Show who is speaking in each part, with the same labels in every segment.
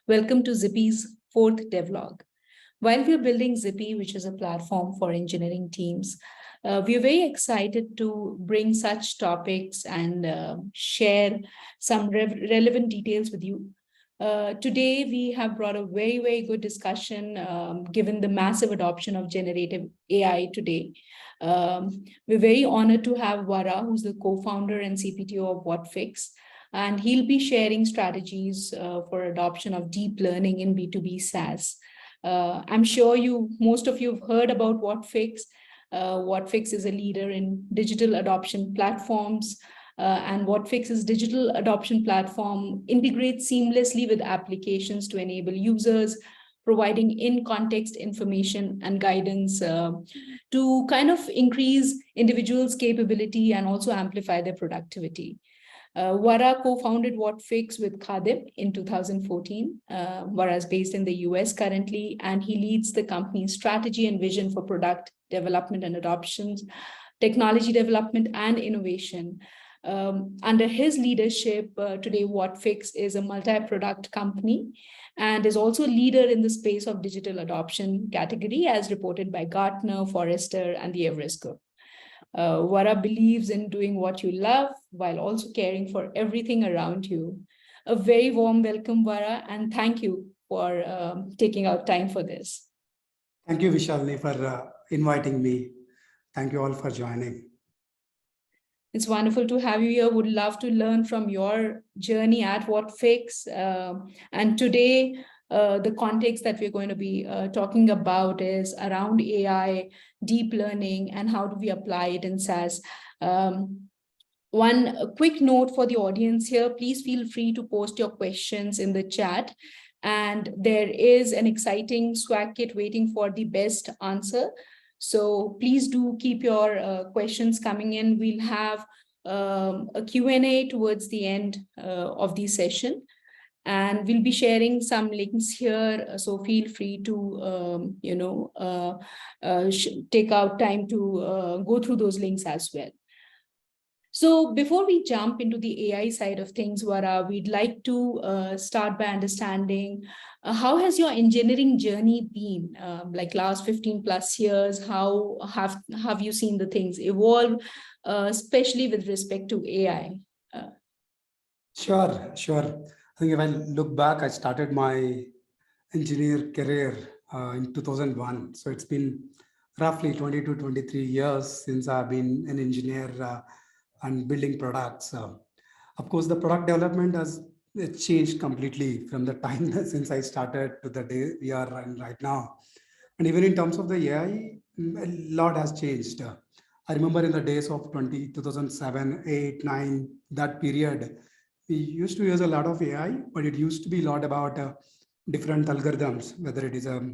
Speaker 1: Welcome to Zippy's fourth devlog. While we're building Zippy, which is a platform for engineering teams, we're very excited to bring such topics and share some relevant details with you. Today, we have brought a very, very good discussion given the massive adoption of generative AI today. We're very honored to have Vara, who's the co-founder and CPTO of Whatfix, and he'll be sharing strategies for adoption of deep learning in B2B SaaS. I'm sure most of you have heard about Whatfix. Whatfix is a leader in digital adoption platforms, and Whatfix's digital adoption platform integrates seamlessly with applications to enable users, providing in-context information and guidance to kind of increase individuals' capability and also amplify their productivity. Vara co-founded Whatfix with Khadim in 2014. Vara is based in the US currently, and he leads the company's strategy and vision for product development and adoptions, technology development, and innovation. Under his leadership, today Whatfix is a multi-product company and is also a leader in the space of digital adoption category as reported by Gartner, Forrester, and the Everest Group. Vara believes in doing what you love while also caring for everything around you. A very warm welcome, Vara, and thank you for taking out time for this.
Speaker 2: Thank you, Vishalini, for inviting me. Thank you all for joining.
Speaker 1: It's wonderful to have you here. Would love to learn from your journey at Whatfix. And today, the context that we're going to be talking about is around AI, deep learning, and how do we apply it in SaaS. One quick note for the audience here, please feel free to post your questions in the chat. And there is an exciting swag kit waiting for the best answer. So please do keep your questions coming in. We'll have a Q&A towards the end of the session. And we'll be sharing some links here, so feel free to, take out time to go through those links as well. So before we jump into the AI side of things, Vara, we'd like to start by understanding how has your engineering journey been? Like last 15 plus years, how have you seen the things evolve, especially with respect to AI?
Speaker 2: Sure. I think if I look back, I started my engineer career in 2001. So it's been roughly 20 to 23 years since I've been an engineer and building products. Of course, the product development has changed completely from the time since I started to the day we are in right now. And even in terms of the AI, a lot has changed. I remember in the days of 2007, 8, 9, that period, we used to use a lot of AI, but it used to be a lot about different algorithms, whether it is a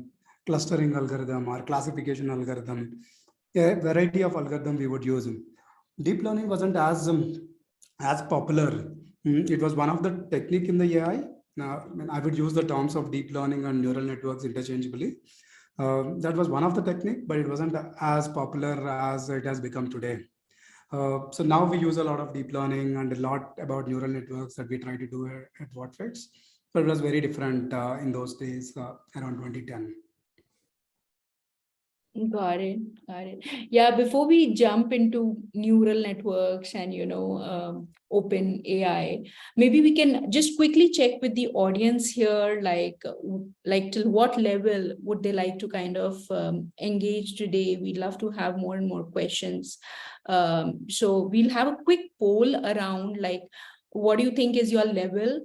Speaker 2: clustering algorithm or classification algorithm, a variety of algorithm we would use. Deep learning wasn't as popular. It was one of the technique in the AI. Now, I would use the terms of deep learning and neural networks interchangeably. That was one of the technique, but it wasn't as popular as it has become today. So now we use a lot of deep learning and a lot about neural networks that we try to do at Whatfix. But it was very different in those days, around 2010.
Speaker 1: Got it. Yeah, before we jump into neural networks and, open AI, maybe we can just quickly check with the audience here, like till what level would they like to kind of engage today? We'd love to have more and more questions. So we'll have a quick poll around, like, what do you think is your level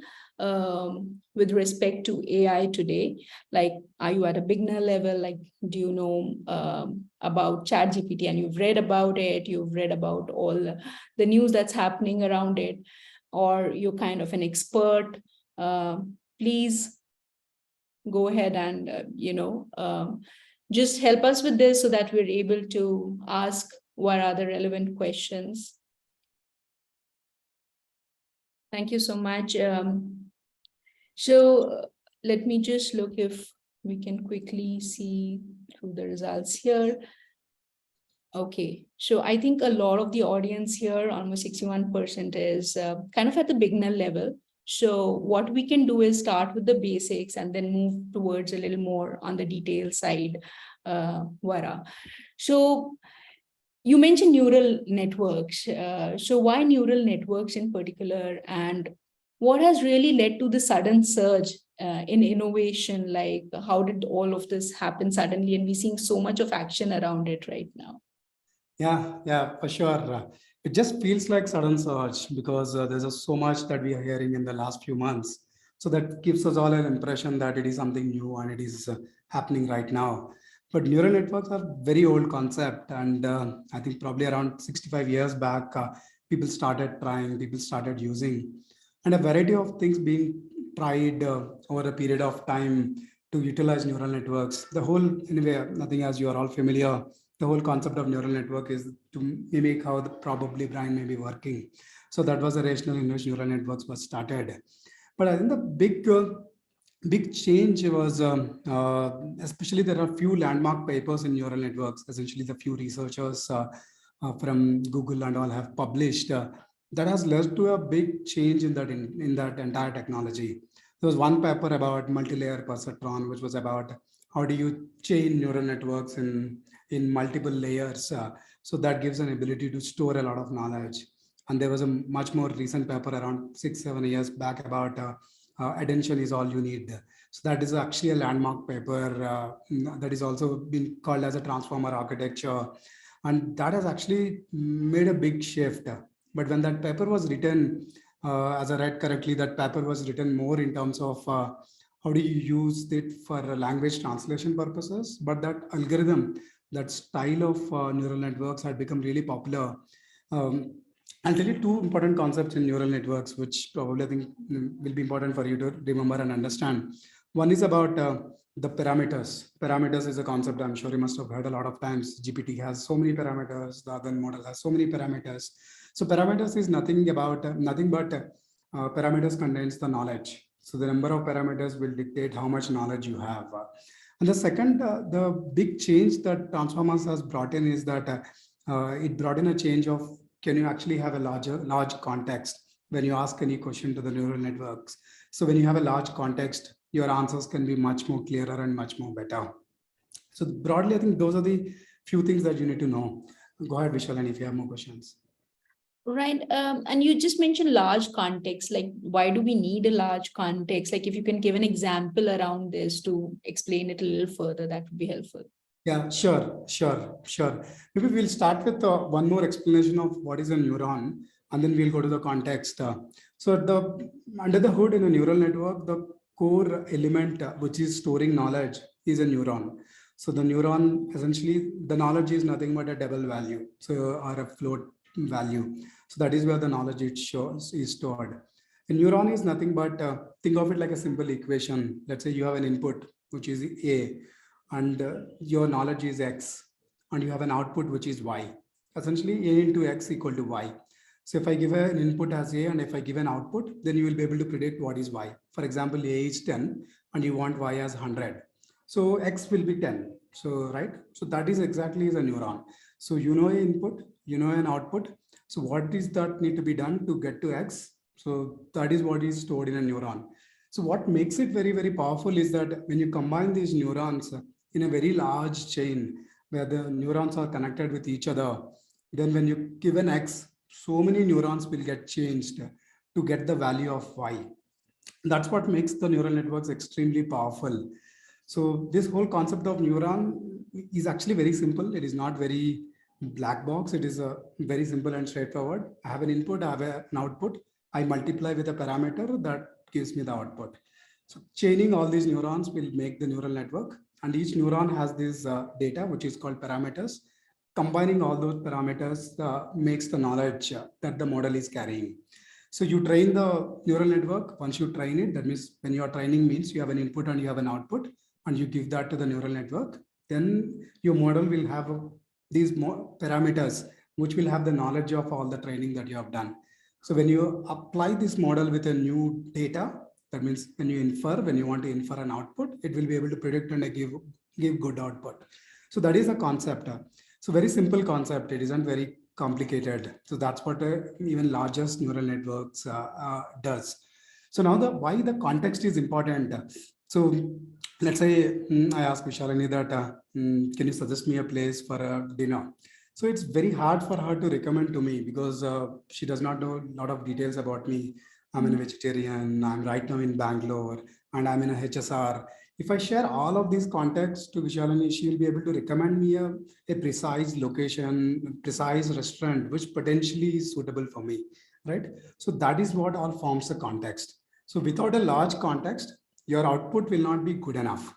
Speaker 1: with respect to AI today? Like, are you at a beginner level? Like, do you know about ChatGPT and you've read about it, you've read about all the news that's happening around it, or you're kind of an expert? Please go ahead and, just help us with this so that we're able to ask what are the relevant questions. Thank you so much. So let me just look if we can quickly see through the results here. Okay, so I think a lot of the audience here, almost 61%, is kind of at the beginner level. So what we can do is start with the basics and then move towards a little more on the detail side, Vara. So you mentioned neural networks. So why neural networks in particular, and what has really led to the sudden surge in innovation? Like, how did all of this happen suddenly, and we're seeing so much of action around it right now?
Speaker 2: Yeah, for sure. It just feels like sudden surge because there's so much that we are hearing in the last few months. So that gives us all an impression that it is something new and it is happening right now. But neural networks are very old concept, and I think probably around 65 years back, people started trying, people started using, and a variety of things being tried over a period of time to utilize neural networks. The whole, anyway, nothing as you are all familiar, the whole concept of neural network is to mimic how the probably brain may be working. So that was the rationale in which neural networks was started. But I think the big change was, especially there are few landmark papers in neural networks. Essentially, the few researchers from Google and all have published. That has led to a big change in that entire technology. There was one paper about multi-layer perceptron, which was about how do you chain neural networks in multiple layers. So that gives an ability to store a lot of knowledge. And there was a much more recent paper around 6-7 years back about attention is all you need. So that is actually a landmark paper that is also been called as a transformer architecture. And that has actually made a big shift. But when that paper was written, as I read correctly, that paper was written more in terms of how do you use it for language translation purposes. But that algorithm, that style of neural networks had become really popular. Um, I'll tell you two important concepts in neural networks, which probably I think will be important for you to remember and understand. One is about the parameters. Parameters is a concept I'm sure you must have heard a lot of times. GPT has so many parameters. The other model has so many parameters. So parameters is nothing but parameters contains the knowledge. So the number of parameters will dictate how much knowledge you have. And the second, the big change that Transformers has brought in is that it brought in a change of, can you actually have a large context when you ask any question to the neural networks? So when you have a large context, your answers can be much more clearer and much more better. So broadly, I think those are the few things that you need to know. Go ahead, Vishal, and if you have more questions.
Speaker 1: Right. And you just mentioned large context. Like, why do we need a large context? Like, if you can give an example around this to explain it a little further, that would be helpful.
Speaker 2: Yeah, sure. Maybe we'll start with one more explanation of what is a neuron, and then we'll go to the context. So the under the hood in a neural network, the core element which is storing knowledge is a neuron. So the neuron, essentially, the knowledge is nothing but a double value, so or a float value. So that is where the knowledge is stored. A neuron is nothing but think of it like a simple equation. Let's say you have an input which is A, and your knowledge is X, and you have an output which is Y. Essentially, A into X equal to Y. So if I give an input as A and if I give an output, then you will be able to predict what is Y. For example, A is 10 and you want Y as 100. So X will be 10. So, right? So that is exactly as a neuron. So you know an input, you know an output. So what is that need to be done to get to X? So that is what is stored in a neuron. So what makes it very, very powerful is that when you combine these neurons in a very large chain where the neurons are connected with each other, then when you give an X, so many neurons will get changed to get the value of Y. That's what makes the neural networks extremely powerful. So this whole concept of neuron is actually very simple. It is not very black box. It is a very simple and straightforward. I have an input, I have an output. I multiply with a parameter that gives me the output. So chaining all these neurons will make the neural network, and each neuron has this data, which is called parameters. Combining all those parameters makes the knowledge that the model is carrying. So you train the neural network. Once you train it, that means when you are training means you have an input and you have an output, and you give that to the neural network. Then your model will have these parameters, which will have the knowledge of all the training that you have done. So when you apply this model with a new data, that means when you want to infer an output, it will be able to predict and give good output. So that is a concept. So very simple concept. It isn't very complicated. So that's what even largest neural networks does. So now why the context is important. So let's say I ask Vishalini that can you suggest me a place for a dinner? So it's very hard for her to recommend to me because she does not know a lot of details about me. I'm a vegetarian. I'm right now in Bangalore and I'm in a HSR. If I share all of these contexts to Vishalini, she will be able to recommend me a precise location, precise restaurant, which potentially is suitable for me, right? So that is what all forms a context. So without a large context, your output will not be good enough.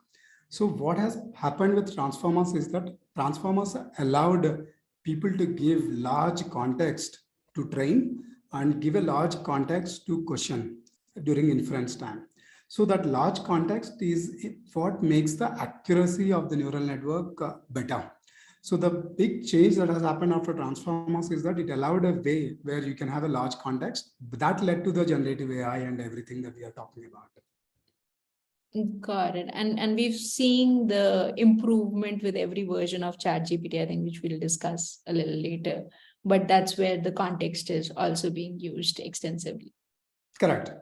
Speaker 2: So what has happened with transformers is that transformers allowed people to give large context to train and give a large context to question during inference time. So that large context is what makes the accuracy of the neural network better. So the big change that has happened after transformers is that it allowed a way where you can have a large context. That led to the generative AI and everything that we are talking about.
Speaker 1: Got it. And we've seen the improvement with every version of ChatGPT, I think, which we'll discuss a little later. But that's where the context is also being used extensively.
Speaker 2: Correct.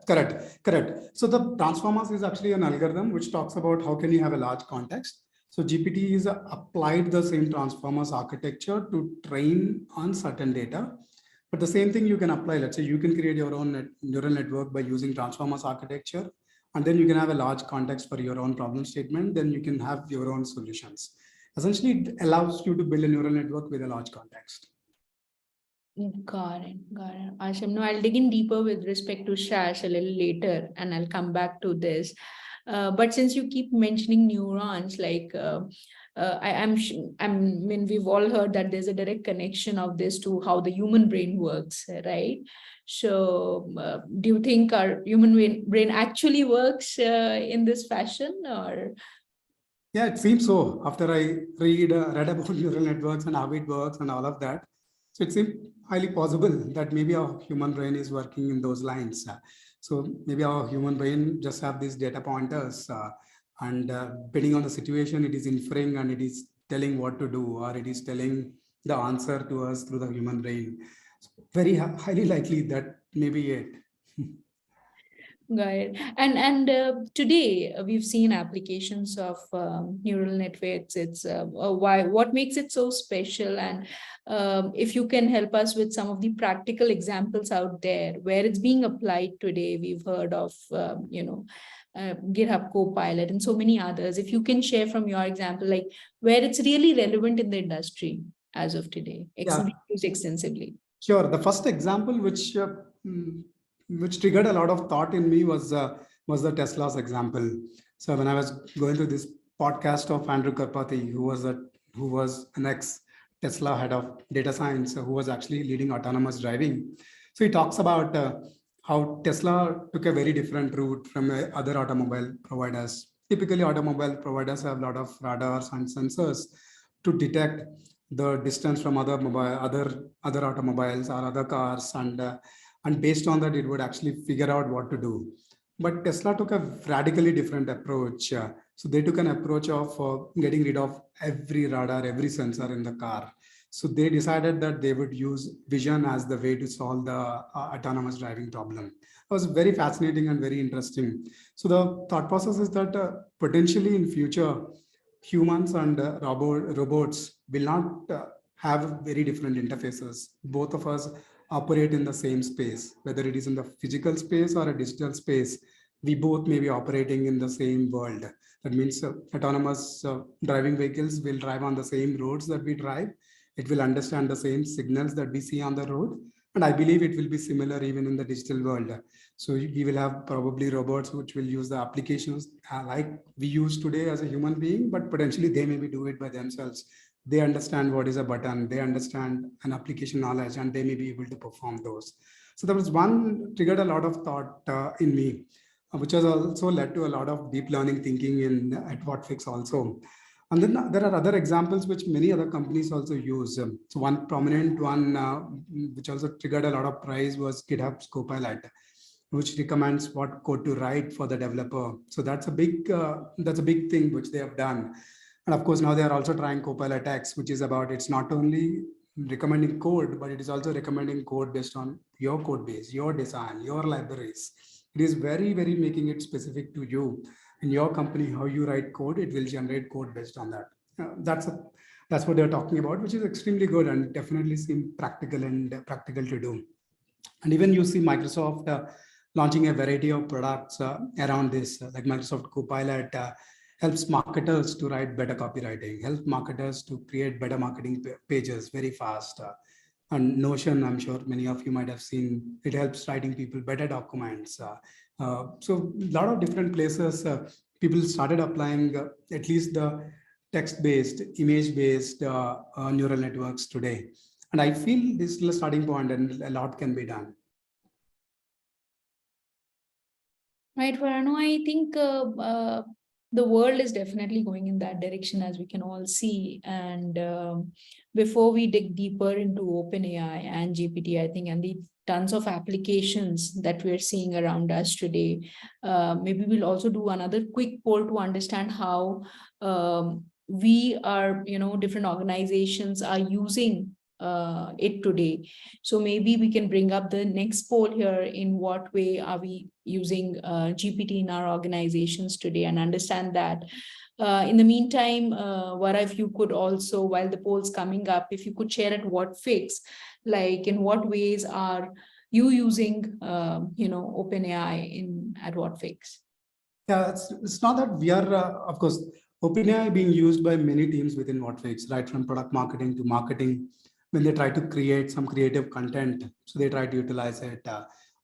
Speaker 2: So the transformers is actually an algorithm which talks about how can you have a large context. So GPT is applied the same transformers architecture to train on certain data. But the same thing you can apply. Let's say you can create your own neural network by using transformers architecture, and then you can have a large context for your own problem statement. Then you can have your own solutions. Essentially, it allows you to build a neural network with a large context.
Speaker 1: Got it. Got it. Awesome. No, I'll dig in deeper with respect to SaaS a little later, and I'll come back to this. But since you keep mentioning neurons, like I mean, we've all heard that there's a direct connection of this to how the human brain works, right? So, do you think our human brain actually works in this fashion, or?
Speaker 2: Yeah, it seems so. After I read about neural networks and how it works and all of that, so it seems highly possible that maybe our human brain is working in those lines. So maybe our human brain just have these data pointers, and depending on the situation, it is inferring and it is telling what to do, or it is telling the answer to us through the human brain. So very highly likely that may be it.
Speaker 1: Right. And today we've seen applications of neural networks. It's why what makes it so special, and if you can help us with some of the practical examples out there where it's being applied today. We've heard of GitHub Copilot and so many others. If you can share from your example, like where it's really relevant in the industry as of today,
Speaker 2: Yeah,
Speaker 1: used extensively.
Speaker 2: sure. The first example which triggered a lot of thought in me was the Tesla's example. So when I was going through this podcast of Andrew Karpathy, who was an ex Tesla head of data science, who was actually leading autonomous driving. So he talks about how Tesla took a very different route from other automobile providers. Typically, automobile providers have a lot of radars and sensors to detect the distance from other automobiles or other cars, and based on that, it would actually figure out what to do. But Tesla took a radically different approach. So they took an approach of getting rid of every radar, every sensor in the car. So they decided that they would use vision as the way to solve the autonomous driving problem. It was very fascinating and very interesting. So the thought process is that potentially in future, humans and robots will not have very different interfaces. Both of us operate in the same space, whether it is in the physical space or a digital space. We both may be operating in the same world. That means autonomous driving vehicles will drive on the same roads that we drive. It will understand the same signals that we see on the road. And I believe it will be similar even in the digital world. So we will have probably robots which will use the applications like we use today as a human being, but potentially they maybe do it by themselves. They understand what is a button, they understand an application knowledge, and they may be able to perform those. So there was one triggered a lot of thought in me, which has also led to a lot of deep learning thinking at Whatfix also. And then there are other examples which many other companies also use. So one prominent one, which also triggered a lot of praise, was GitHub's Copilot, which recommends what code to write for the developer. So that's a big thing which they have done. And of course, now they are also trying Copilot X, which is about, it's not only recommending code, but it is also recommending code based on your code base, your design, your libraries. It is very, very making it specific to you. In your company, how you write code, it will generate code based on that. That's what they're talking about, which is extremely good and definitely seem practical and practical to do. And even you see Microsoft launching a variety of products around this, like Microsoft Copilot helps marketers to write better copywriting, helps marketers to create better marketing pages very fast. And Notion, I'm sure many of you might have seen, it helps writing people better documents. So a lot of different places, people started applying at least the text-based, image-based neural networks today. And I feel this is a starting point and a lot can be done.
Speaker 1: Right, Varano, I think the world is definitely going in that direction, as we can all see. And before we dig deeper into OpenAI and GPT, I think, and the tons of applications that we're seeing around us today, maybe we'll also do another quick poll to understand how we are, different organizations are using it today. So maybe we can bring up the next poll here. In what way are we using GPT in our organizations today, and understand that. In the meantime, Vara, if you could also, while the poll's coming up, if you could share at Whatfix, like in what ways are you using, OpenAI at Whatfix?
Speaker 2: Yeah, it's not that we are, of course, OpenAI being used by many teams within Whatfix, right from product marketing to marketing, when they try to create some creative content. So they try to utilize it.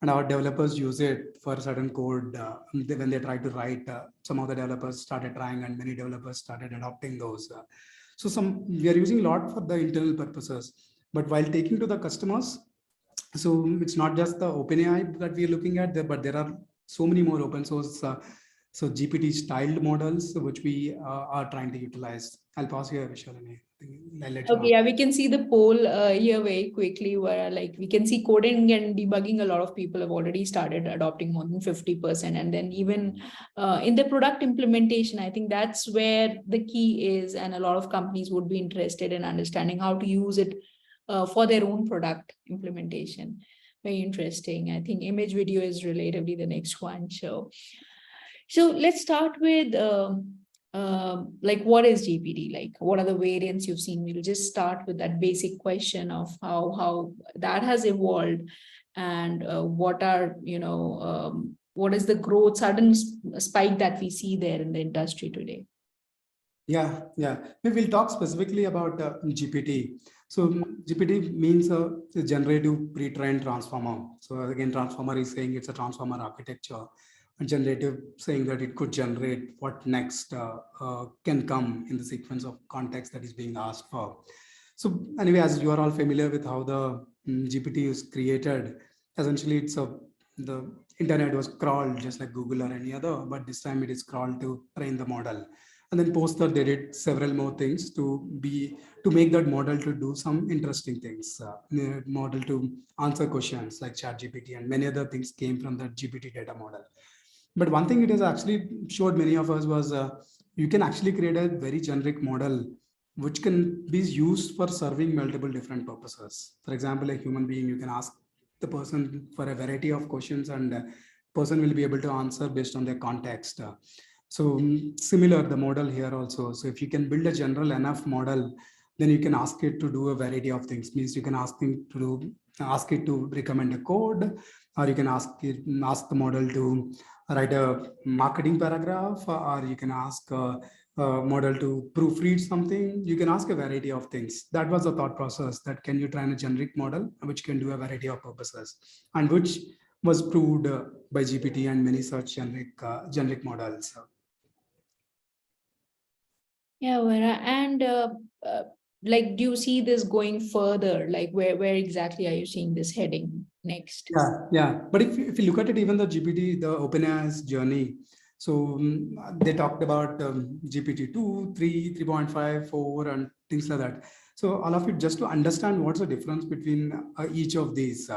Speaker 2: And our developers use it for certain code. When they try to write, some of the developers started trying and many developers started adopting those. We are using a lot for the internal purposes. But while taking to the customers, so it's not just the OpenAI that we are looking at there, but there are so many more open source so GPT styled models which we are trying to utilize. I'll pause here, Vishal, and I'll let you
Speaker 1: Okay, yeah, we can see the poll here very quickly, where like we can see coding and debugging. A lot of people have already started adopting more than 50%. And then even in the product implementation, I think that's where the key is. And a lot of companies would be interested in understanding how to use it for their own product implementation. Very interesting. I think image video is relatively the next one. So let's start with like, what is GPT? Like, what are the variants you've seen? We'll just start with that basic question of how that has evolved, and what is the growth, sudden spike that we see there in the industry today?
Speaker 2: Yeah. We will talk specifically about GPT. So GPT means a generative pre-trained transformer. So again, transformer is saying it's a transformer architecture. And generative saying that it could generate what next can come in the sequence of context that is being asked for. So anyway, as you are all familiar with how the GPT is created, essentially the internet was crawled just like Google or any other, but this time it is crawled to train the model. And then post that they did several more things to make that model to do some interesting things. Model to answer questions like ChatGPT and many other things came from that GPT data model. But one thing it has actually showed many of us was you can actually create a very generic model which can be used for serving multiple different purposes. For example, a human being, you can ask the person for a variety of questions and person will be able to answer based on their context. So similar, the model here also. So if you can build a general enough model, then you can ask it to do a variety of things. Means you can ask it to recommend a code, or you can ask the model to write a marketing paragraph, or you can ask a model to proofread something. You can ask a variety of things. That was the thought process, that can you train a generic model which can do a variety of purposes, and which was proved by GPT and many such generic models.
Speaker 1: Yeah, Vera, and like, do you see this going further? Like, where exactly are you seeing this heading next?
Speaker 2: Yeah. But if you look at it, even the GPT, the OpenAI's journey. So they talked about GPT 2, 3, 3.5, 4, and things like that. So all of it, just to understand what's the difference between each of these.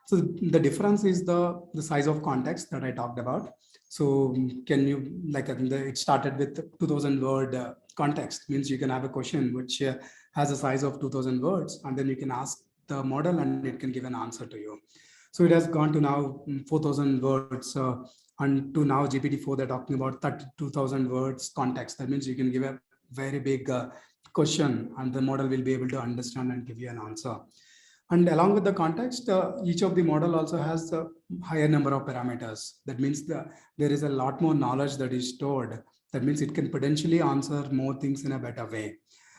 Speaker 2: So the difference is the size of context that I talked about. So can you, like, it started with 2000 word context, means you can have a question which has a size of 2000 words, and then you can ask the model and it can give an answer to you. So it has gone to now 4,000 words, and to now GPT-4, they're talking about 32,000 words context. That means you can give a very big question and the model will be able to understand and give you an answer. And along with the context, each of the model also has a higher number of parameters. That means there is a lot more knowledge that is stored. That means it can potentially answer more things in a better way.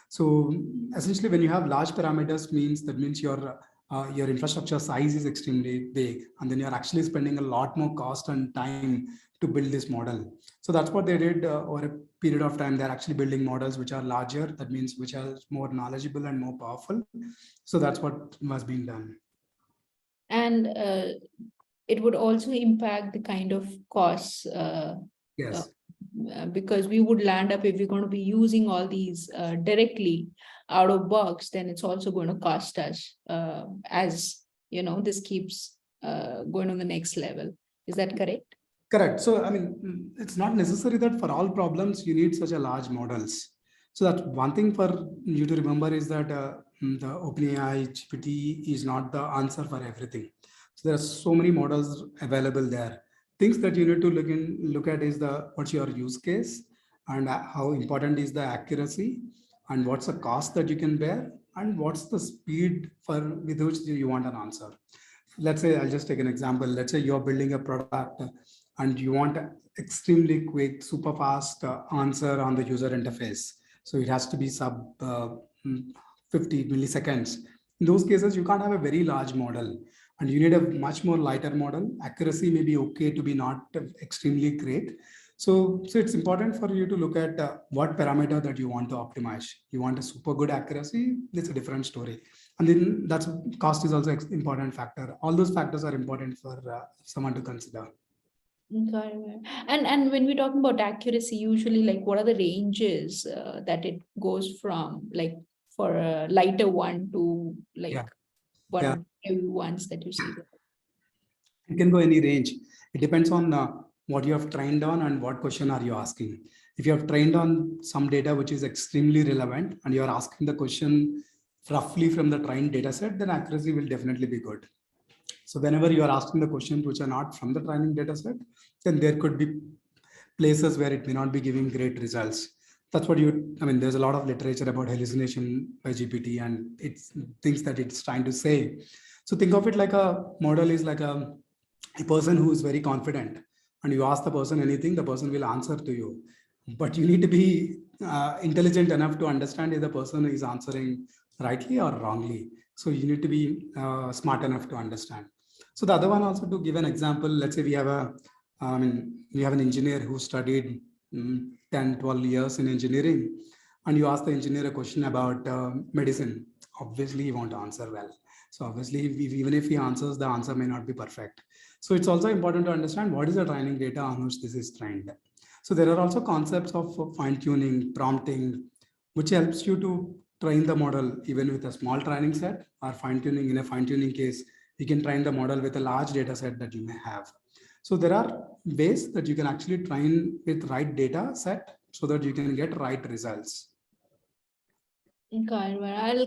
Speaker 2: So essentially, when you have large parameters, that means your infrastructure size is extremely big, and then you're actually spending a lot more cost and time to build this model. So that's what they did over a period of time. They're actually building models which are larger. That means which are more knowledgeable and more powerful. So that's what was being done.
Speaker 1: And it would also impact the kind of costs.
Speaker 2: Yes.
Speaker 1: Because we would land up, if we're going to be using all these directly out of box, then it's also going to cost us as this keeps going on the next level. Is that correct?
Speaker 2: Correct. So, I mean, it's not necessary that for all problems you need such a large models. So that one thing for you to remember is that the OpenAI GPT is not the answer for everything. So there are so many models available there. Things that you need to look at is what's your use case, and how important is the accuracy, and what's the cost that you can bear, and what's the speed with which you want an answer. Let's say, I'll just take an example. Let's say you're building a product and you want extremely quick, super fast answer on the user interface. So it has to be sub 50 milliseconds. In those cases, you can't have a very large model and you need a much more lighter model. Accuracy may be okay to be not extremely great. So it's important for you to look at what parameter that you want to optimize. You want a super good accuracy, it's a different story. And then that's cost is also an important factor. All those factors are important for someone to consider.
Speaker 1: Got it. And when we're talking about accuracy, usually like what are the ranges that it goes from, like for a lighter one to like one of the ones that you see?
Speaker 2: It can go any range. It depends on what you have trained on and what question are you asking. If you have trained on some data which is extremely relevant and you are asking the question roughly from the trained data set, then accuracy will definitely be good. So whenever you are asking the questions which are not from the training data set, then there could be places where it may not be giving great results. That's what there's a lot of literature about hallucination by GPT and it's things that it's trying to say. So think of it like a model is like a person who is very confident, and you ask the person anything, the person will answer to you. But you need to be intelligent enough to understand if the person is answering rightly or wrongly. So you need to be smart enough to understand. So the other one also, to give an example, let's say we have an engineer who studied 10, 12 years in engineering, and you ask the engineer a question about medicine. Obviously, he won't answer well. So obviously, even if he answers, the answer may not be perfect. So it's also important to understand what is the training data on which this is trained. So there are also concepts of fine tuning, prompting, which helps you to train the model even with a small training set, or fine tuning. In a fine tuning case, you can train the model with a large data set that you may have. So there are ways that you can actually train with right data set so that you can get right results.
Speaker 1: Okay,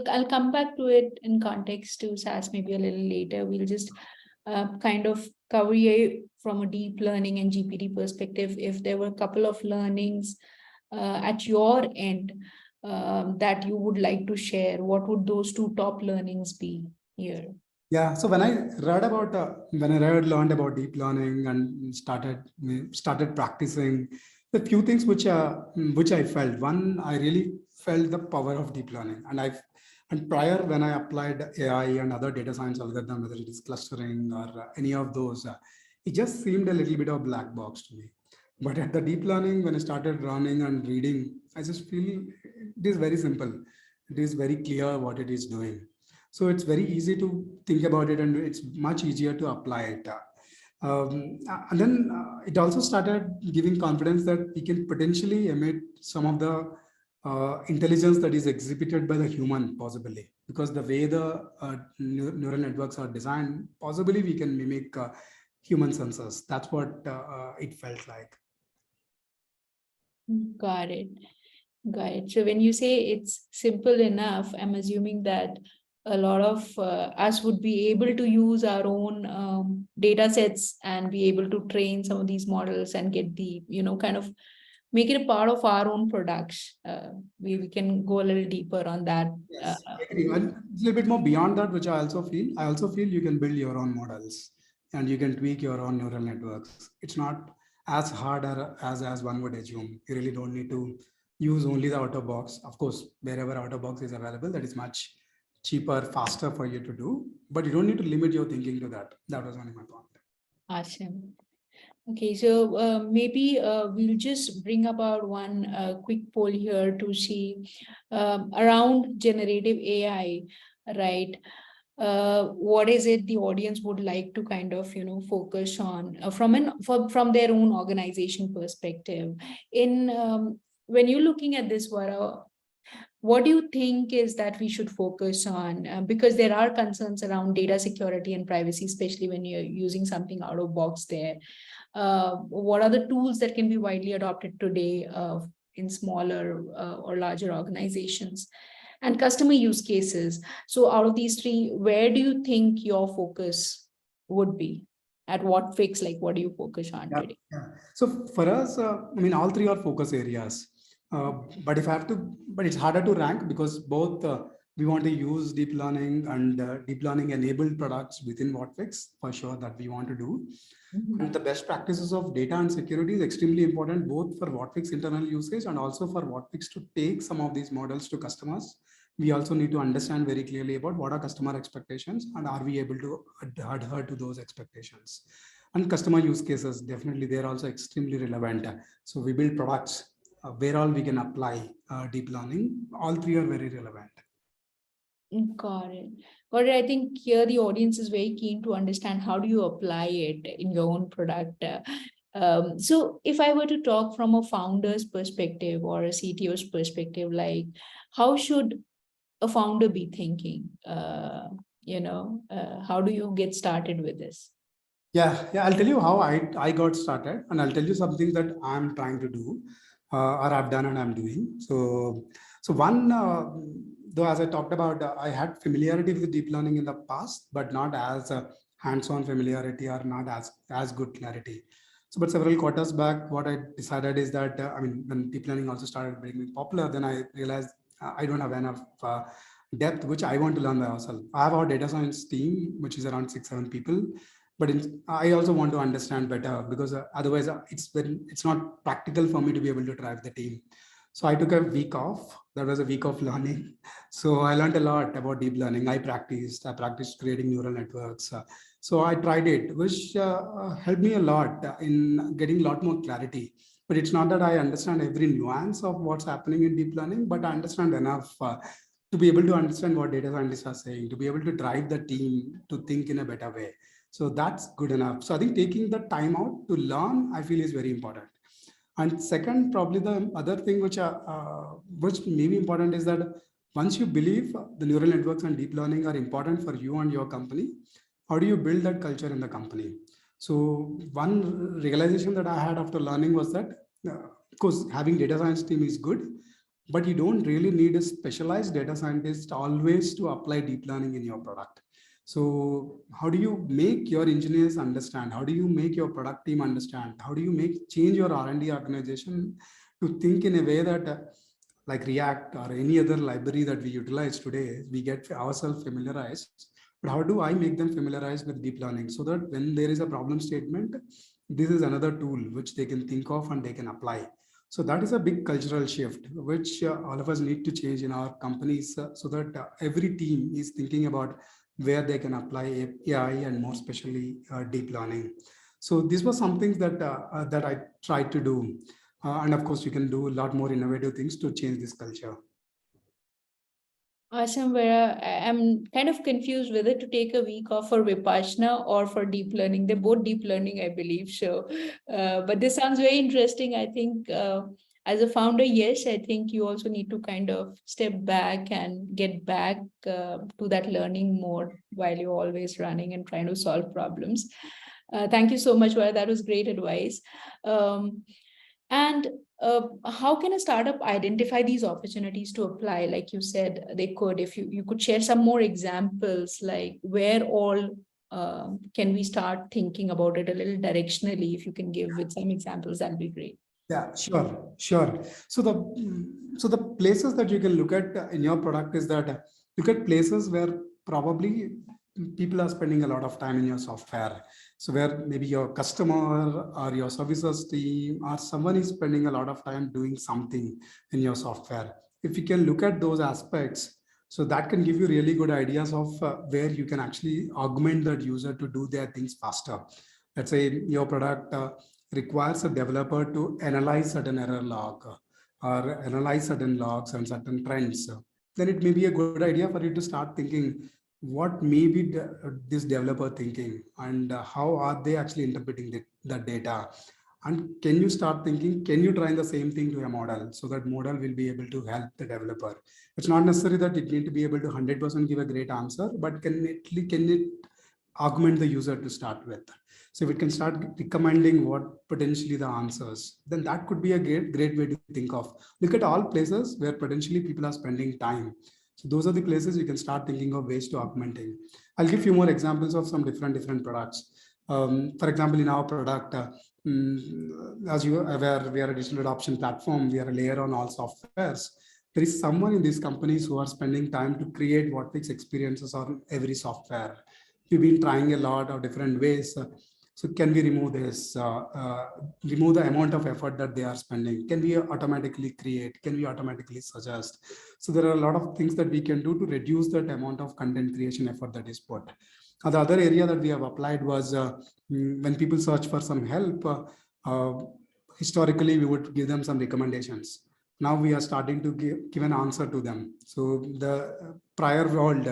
Speaker 1: I'll come back to it in context to SaaS maybe a little later. We'll just kind of cover you from a deep learning and GPT perspective. If there were a couple of learnings at your end that you would like to share, what would those two top learnings be here?
Speaker 2: Yeah, so when I learned about deep learning and started practicing, the few things which I felt. One, I really felt the power of deep learning, and prior, when I applied AI and other data science algorithm, whether it is clustering or any of those, it just seemed a little bit of black box to me. But at the deep learning, when I started running and reading, I just feel it is very simple. It is very clear what it is doing. So it's very easy to think about it, and it's much easier to apply it. And then it also started giving confidence that we can potentially emit some of the intelligence that is exhibited by the human, possibly, because the way the neural networks are designed, possibly we can mimic human sensors. That's what it felt like.
Speaker 1: Got it. Got it. So when you say it's simple enough, I'm assuming that a lot of us would be able to use our own data sets and be able to train some of these models and get the, kind of make it a part of our own products. We can go a little deeper on that.
Speaker 2: Yes, I agree. And a little bit more beyond that, which I also feel you can build your own models and you can tweak your own neural networks. It's not as hard as one would assume. You really don't need to use only the out of box. Of course, wherever out of box is available, that is much cheaper, faster for you to do. But you don't need to limit your thinking to that. That was one of my point.
Speaker 1: Awesome. Okay, so maybe we'll just bring about one quick poll here to see around generative AI, right? What is it the audience would like to kind of, focus on from their own organization perspective? In when you're looking at this, Vara, what do you think is that we should focus on? Because there are concerns around data security and privacy, especially when you're using something out of box there. What are the tools that can be widely adopted today in smaller or larger organizations? And customer use cases. So out of these three, where do you think your focus would be? At Whatfix, like what do you focus on today?
Speaker 2: Yeah. So for us, all three are focus areas. But if I have to, but it's harder to rank because both we want to use deep learning and deep learning enabled products within Whatfix for sure that we want to do. And the best practices of data and security is extremely important both for Whatfix internal usage and also for Whatfix to take some of these models to customers. We also need to understand very clearly about what are customer expectations and are we able to adhere to those expectations. And customer use cases, definitely they're also extremely relevant. So we build products where all we can apply deep learning. All three are very relevant.
Speaker 1: Got it. But I think here the audience is very keen to understand how do you apply it in your own product. So if I were to talk from a founder's perspective or a CTO's perspective, like how should a founder be thinking? How do you get started with this?
Speaker 2: Yeah, I'll tell you how I got started, and I'll tell you something that I'm trying to do, or I've done and I'm doing. So one, though, as I talked about, I had familiarity with deep learning in the past, but not as a hands-on familiarity or not as good clarity. So, but several quarters back, what I decided is that when deep learning also started becoming popular, then I realized I don't have enough depth which I want to learn by myself. I have our data science team, which is around 6-7 people, but I also want to understand better because otherwise it's not practical for me to be able to drive the team. So I took a week off. That was a week of learning. So I learned a lot about deep learning. I practiced creating neural networks. So I tried it, which helped me a lot in getting a lot more clarity. But it's not that I understand every nuance of what's happening in deep learning, but I understand enough to be able to understand what data scientists are saying, to be able to drive the team to think in a better way. So that's good enough. So I think taking the time out to learn, I feel is very important. And second, probably the other thing which may be important is that once you believe the neural networks and deep learning are important for you and your company, how do you build that culture in the company? So one realization that I had after learning was that, of course, having data science team is good, but you don't really need a specialized data scientist always to apply deep learning in your product. So how do you make your engineers understand? How do you make your product team understand? How do you change your R&D organization to think in a way that like React or any other library that we utilize today, we get ourselves familiarized. But how do I make them familiarized with deep learning so that when there is a problem statement, this is another tool which they can think of and they can apply. So that is a big cultural shift, which all of us need to change in our companies so that every team is thinking about where they can apply AI and more especially deep learning. So this was something that I tried to do. And of course, you can do a lot more innovative things to change this culture.
Speaker 1: Awesome, where I'm kind of confused whether to take a week off for Vipassana or for deep learning. They're both deep learning, I believe. So, but this sounds very interesting. I think as a founder, yes, I think you also need to kind of step back and get back to that learning mode while you're always running and trying to solve problems. Thank you so much, Vara. That was great advice. And how can a startup identify these opportunities to apply? Like you said, they could, if you could share some more examples, like where all can we start thinking about it a little directionally? If you can give with some examples, that'd be great.
Speaker 2: Yeah, sure. So the places that you can look at in your product is that look at places where probably people are spending a lot of time in your software. So where maybe your customer or your services team or someone is spending a lot of time doing something in your software. If you can look at those aspects, so that can give you really good ideas of where you can actually augment that user to do their things faster. Let's say your product requires a developer to analyze certain error log or analyze certain logs and certain trends, then it may be a good idea for you to start thinking what may be this developer thinking and how are they actually interpreting the data. And can you start thinking, can you try the same thing to a model so that model will be able to help the developer? It's not necessary that it need to be able to 100% give a great answer, but can it augment the user to start with? So if it can start recommending what potentially the answers, then that could be a great way to think of. Look at all places where potentially people are spending time. So those are the places you can start thinking of ways to augmenting. I'll give you more examples of some different products. For example, in our product, as you are aware, we are a digital adoption platform. We are a layer on all softwares. There is someone in these companies who are spending time to create Whatfix experiences on every software. We've been trying a lot of different ways. So can we remove this, remove the amount of effort that they are spending? Can we automatically create? Can we automatically suggest? So there are a lot of things that we can do to reduce that amount of content creation effort that is put. The other area that we have applied was when people search for some help, historically we would give them some recommendations. Now we are starting to give an answer to them. So the prior world,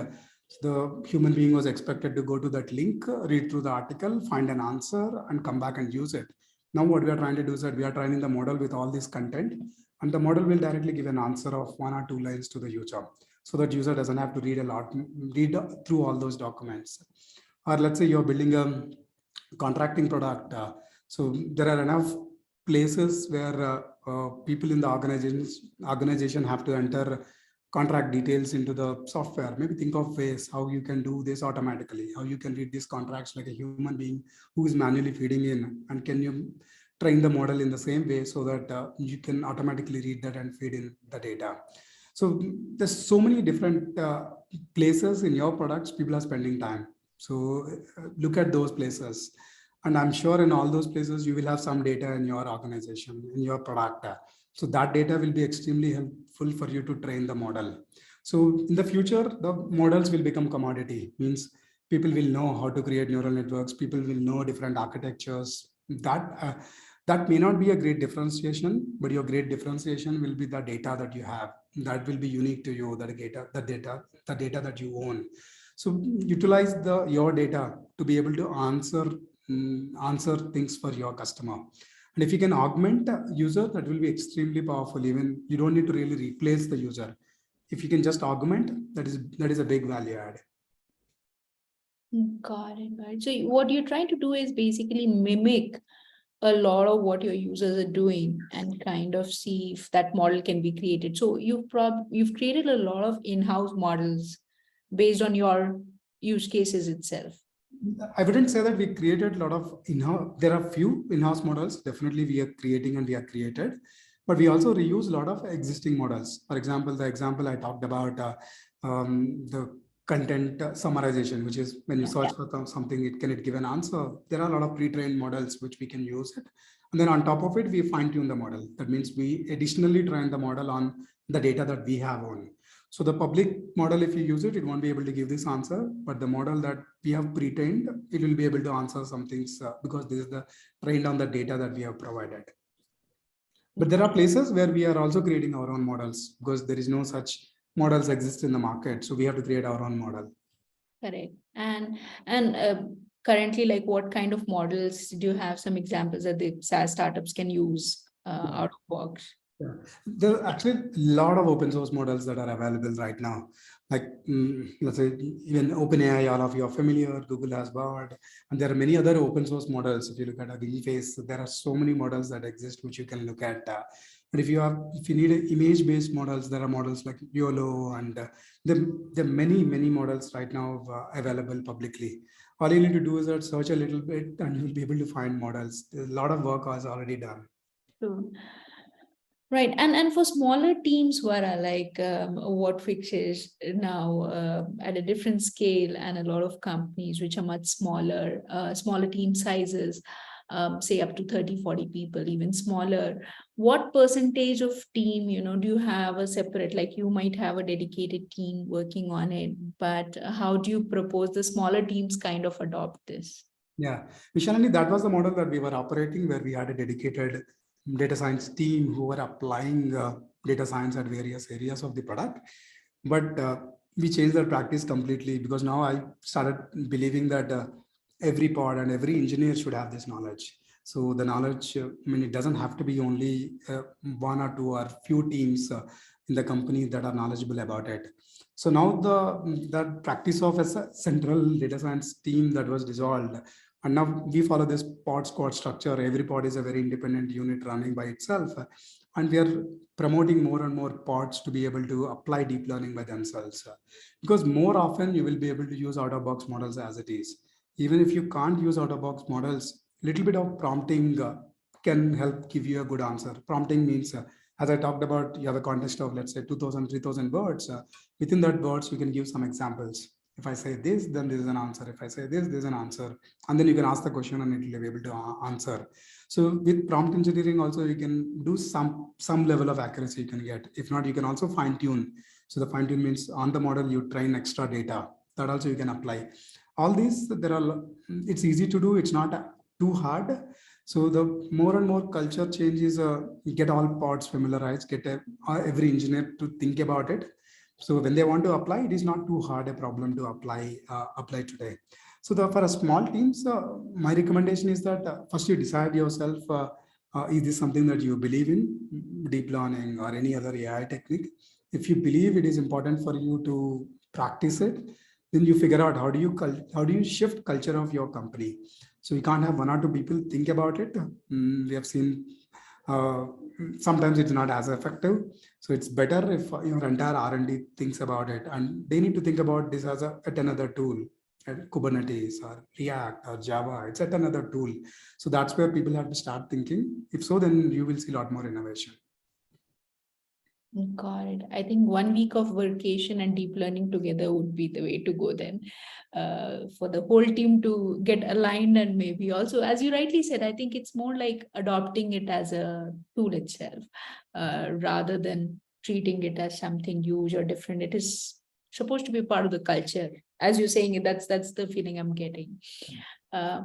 Speaker 2: the human being was expected to go to that link, read through the article, find an answer, and come back and use it. Now what we are trying to do is that we are training the model with all this content, and the model will directly give an answer of 1 or 2 lines to the user, so that user doesn't have to read through all those documents. Or let's say you're building a contracting product. So there are enough places where people in the organization have to enter contract details into the software. Maybe think of ways how you can do this automatically, how you can read these contracts like a human being who is manually feeding in, and can you train the model in the same way so that you can automatically read that and feed in the data. So there's so many different places in your products people are spending time. So look at those places. And I'm sure in all those places, you will have some data in your organization, in your product. So that data will be extremely helpful for you to train the model. So in the future, the models will become commodity, means people will know how to create neural networks. People will know different architectures. That may not be a great differentiation, but your great differentiation will be the data that you have. That will be unique to you, the data that you own. So utilize your data to be able to answer things for your customer. And if you can augment the user, that will be extremely powerful. Even you don't need to really replace the user. If you can just augment, that is a big value add.
Speaker 1: Got it. Got it. So what you're trying to do is basically mimic a lot of what your users are doing and kind of see if that model can be created. So you've created a lot of in-house models based on your use cases itself.
Speaker 2: I wouldn't say that we created a lot of in-house. There are few in-house models. Definitely, we are creating and we are created, but we also reuse a lot of existing models. For example, the example I talked about, the content summarization, which is when you search for something, it give an answer. There are a lot of pre-trained models which we can use it, and then on top of it, we fine-tune the model. That means we additionally train the model on the data that we have on. So the public model, if you use it, it won't be able to give this answer. But the model that we have pre-trained, it will be able to answer some things because this is the trained on the data that we have provided. But there are places where we are also creating our own models because there is no such models exist in the market. So we have to create our own model.
Speaker 1: Correct. And currently, like what kind of models do you have some examples that the SaaS startups can use out of box?
Speaker 2: Yeah. There are actually a lot of open source models that are available right now. Like let's say even OpenAI, all of you are familiar. Google has Bard, and there are many other open source models. If you look at Hugging Face, there are so many models that exist which you can look at. But if you need image based models, there are models like YOLO, and there are many models right now available publicly. All you need to do is that search a little bit, and you'll be able to find models. A lot of work is already done.
Speaker 1: True. Right, and for smaller teams, Vara, like Whatfix is now at a different scale, and a lot of companies which are much smaller, smaller team sizes, say up to 30, 40 people, even smaller. What percentage of team, do you have a separate, like you might have a dedicated team working on it, but how do you propose the smaller teams kind of adopt this?
Speaker 2: Yeah, Vishalani, that was the model that we were operating, where we had a dedicated data science team who were applying data science at various areas of the product. But we changed that practice completely, because now I started believing that every pod and every engineer should have this knowledge. So the knowledge, I mean, it doesn't have to be only one or two or few teams in the company that are knowledgeable about it. So now the practice of a central data science team that was dissolved, and now we follow this pod squad structure. Every pod is a very independent unit running by itself, and we are promoting more and more pods to be able to apply deep learning by themselves. Because more often you will be able to use out of box models as it is. Even if you can't use out of box models, little bit of prompting can help give you a good answer. Prompting means, as I talked about, you have a context of, let's say, 2000, 3000 words. Within that words, you can give some examples. If I say this, then this is an answer. If I say this, there's an answer. And then you can ask the question and it will be able to answer. So with prompt engineering also, you can do some level of accuracy you can get. If not, you can also fine tune. So the fine tune means on the model, you train extra data. That also you can apply. All these, it's easy to do. It's not too hard. So the more and more culture changes, you get all pods familiarized, get every engineer to think about it. So when they want to apply, it is not too hard a problem to apply today. So for a small teams, my recommendation is that first you decide yourself, is this something that you believe in, deep learning or any other AI technique? If you believe it is important for you to practice it, then you figure out how do you shift culture of your company. So you can't have one or two people think about it. We have seen uh, sometimes it's not as effective. So it's better if your entire R&D thinks about it, and they need to think about this as at another tool, Kubernetes or React or Java. It's at another tool. So that's where people have to start thinking. If so, then you will see a lot more innovation.
Speaker 1: Got it. I think 1 week of vacation and deep learning together would be the way to go then, for the whole team to get aligned. And maybe also, as you rightly said, I think it's more like adopting it as a tool itself, rather than treating it as something huge or different. It is supposed to be part of the culture. As you're saying, that's the feeling I'm getting. Uh,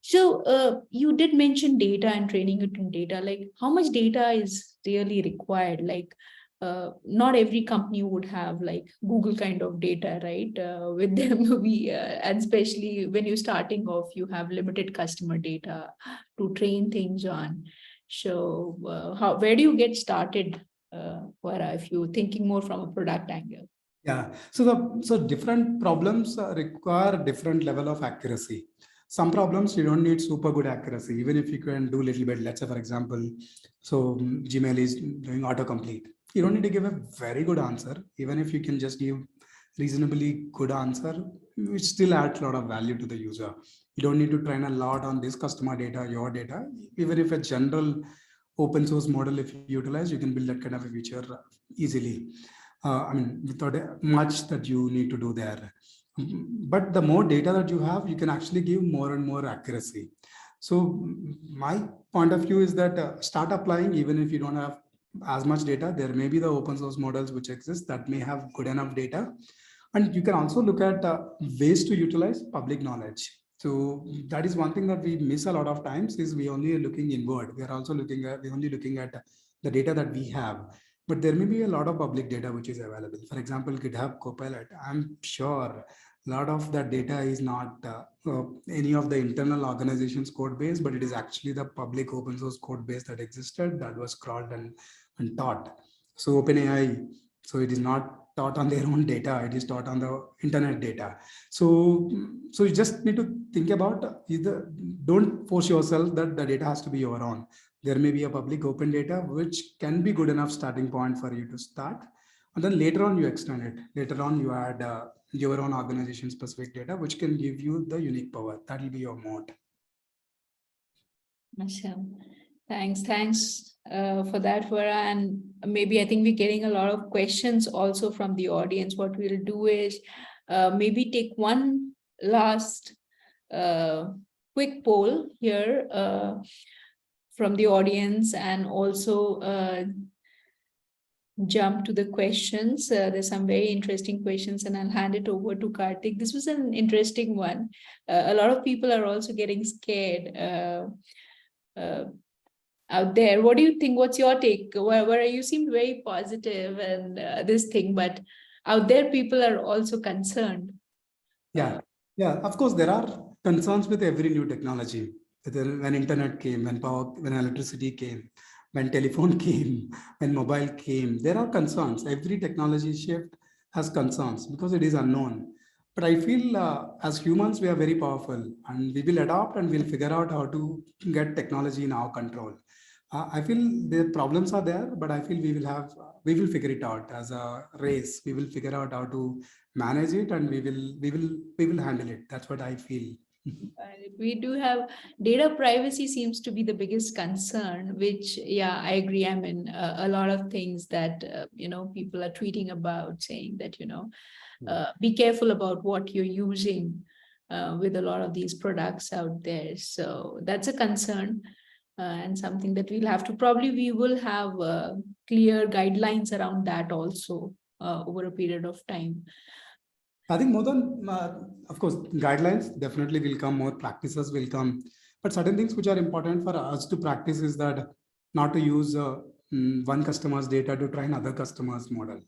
Speaker 1: so you did mention data and training it in data. Like, how much data is really required? Like, not every company would have like Google kind of data, right? With them, and especially when you're starting off, you have limited customer data to train things on. So, where do you get started, Vara, if you're thinking more from a product angle?
Speaker 2: Yeah. So different problems require different level of accuracy. Some problems you don't need super good accuracy, even if you can do a little bit. Let's say, for example, so Gmail is doing autocomplete. You don't need to give a very good answer. Even if you can just give reasonably good answer, which still adds a lot of value to the user. You don't need to train a lot on this customer data, your data. Even if a general open source model, if you utilize, you can build that kind of a feature easily. I mean, without much that you need to do there. But the more data that you have, you can actually give more and more accuracy. So my point of view is that start applying, even if you don't have as much data. There may be the open source models which exist that may have good enough data. And you can also look at ways to utilize public knowledge. So that is one thing that we miss a lot of times, is we only are looking inward. We're only looking at the data that we have. But there may be a lot of public data which is available. For example, GitHub Copilot. I'm sure a lot of that data is not any of the internal organization's code base, but it is actually the public open source code base that existed, that was crawled and taught. So OpenAI So it is not taught on their own data. It is taught on the internet data. So you just need to think about either, don't force yourself that the data has to be your own. There may be a public open data, which can be good enough starting point for you to start. And then later on you extend it. Later on you add your own organization specific data, which can give you the unique power. That will be your mode.
Speaker 1: Awesome. Thanks for that, Vara. And maybe I think we're getting a lot of questions also from the audience. What we'll do is maybe take one last quick poll here from the audience, and also jump to the questions. There's some very interesting questions, and I'll hand it over to Karthik. This was an interesting one. A lot of people are also getting scared out there. What do you think? What's your take? Where you seemed very positive and this thing, but out there people are also concerned.
Speaker 2: Yeah, of course, there are concerns with every new technology. When internet came, when electricity came, when telephone came, when mobile came, there are concerns. Every technology shift has concerns because it is unknown. But I feel as humans, we are very powerful, and we will adapt and we'll figure out how to get technology in our control. I feel the problems are there, but I feel we will figure it out as a race. We will figure out how to manage it, and we will handle it. That's what I feel.
Speaker 1: We do have data privacy seems to be the biggest concern, which, yeah, I agree. I mean, a lot of things that, people are tweeting about, saying that, be careful about what you're using with a lot of these products out there. So that's a concern and something that we will have clear guidelines around that also over a period of time.
Speaker 2: I think more than, of course, guidelines definitely will come, more practices will come. But certain things which are important for us to practice is that not to use one customer's data to train other customer's model.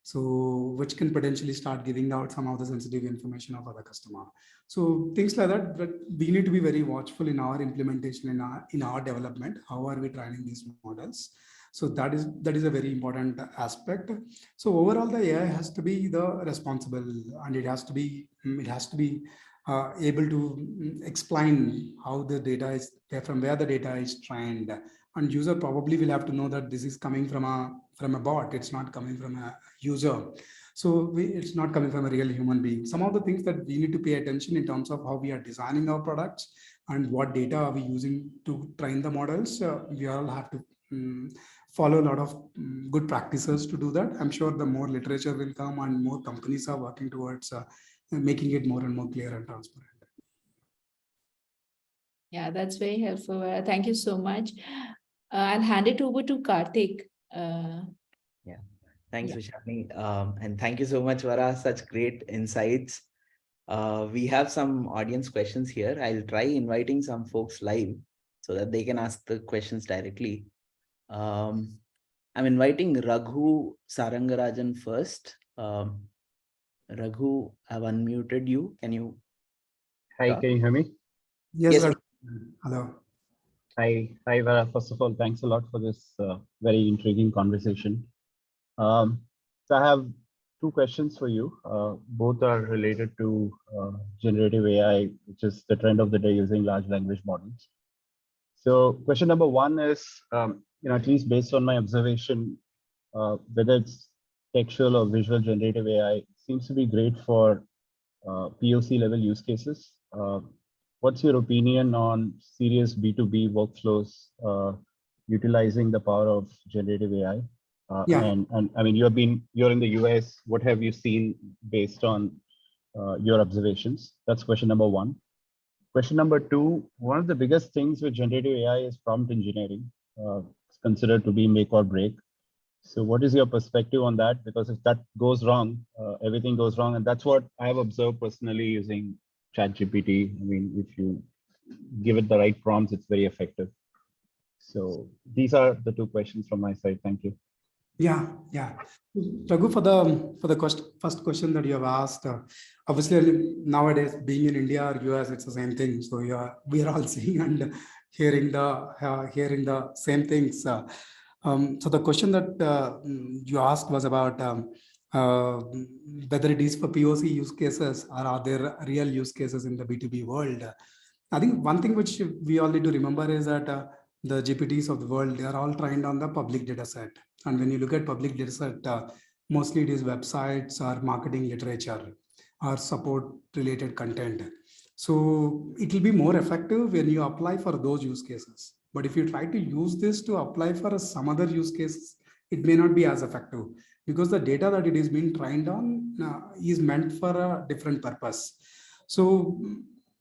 Speaker 2: So which can potentially start giving out some of the sensitive information of other customer. So things like that, but we need to be very watchful in our implementation, in our development. How are we training these models? So that is a very important aspect. So overall, the AI has to be the responsible, and it has to be able to explain how the data is, from where the data is trained, and user probably will have to know that this is coming from a bot. It's not coming from a user. So it's not coming from a real human being. Some of the things that we need to pay attention in terms of how we are designing our products and what data are we using to train the models. We all have to follow a lot of good practices to do that. I'm sure the more literature will come and more companies are working towards making it more and more clear and transparent.
Speaker 1: Yeah, that's very helpful. Thank you so much. I'll hand it over to Karthik.
Speaker 3: Yeah, thanks, Vishani. And thank you so much, Vara. Such great insights. We have some audience questions here. I'll try inviting some folks live so that they can ask the questions directly. I'm inviting Raghu Sarangarajan first. Raghu, I've unmuted you. Can you?
Speaker 4: Hi,
Speaker 3: talk?
Speaker 4: can you hear me?
Speaker 2: Yes. Hello.
Speaker 4: Hi, Vara. First of all, thanks a lot for this very intriguing conversation. So I have two questions for you. Both are related to generative AI, which is the trend of the day using large language models. So question number one is, at least based on my observation, whether it's textual or visual generative AI, seems to be great for POC level use cases. What's your opinion on serious B2B workflows utilizing the power of generative AI? And I mean, you're in the US. What have you seen based on your observations? That's question number one. Question number two, one of the biggest things with generative AI is prompt engineering. It's considered to be make or break. So what is your perspective on that? Because if that goes wrong, everything goes wrong. And that's what I've observed personally using ChatGPT. I mean, if you give it the right prompts, it's very effective. So these are the two questions from my side. Thank you.
Speaker 2: Yeah. Raghu, for the first question that you have asked, obviously nowadays being in India or US, it's the same thing. So we are all seeing and hearing the same things. So the question that you asked was about whether it is for POC use cases or are there real use cases in the B2B world. I think one thing which we all need to remember is that the GPTs of the world, they are all trained on the public data set. And when you look at public data set, mostly it is websites or marketing literature or support related content. So it will be more effective when you apply for those use cases. But if you try to use this to apply for some other use cases, it may not be as effective because the data that it is being trained on is meant for a different purpose. So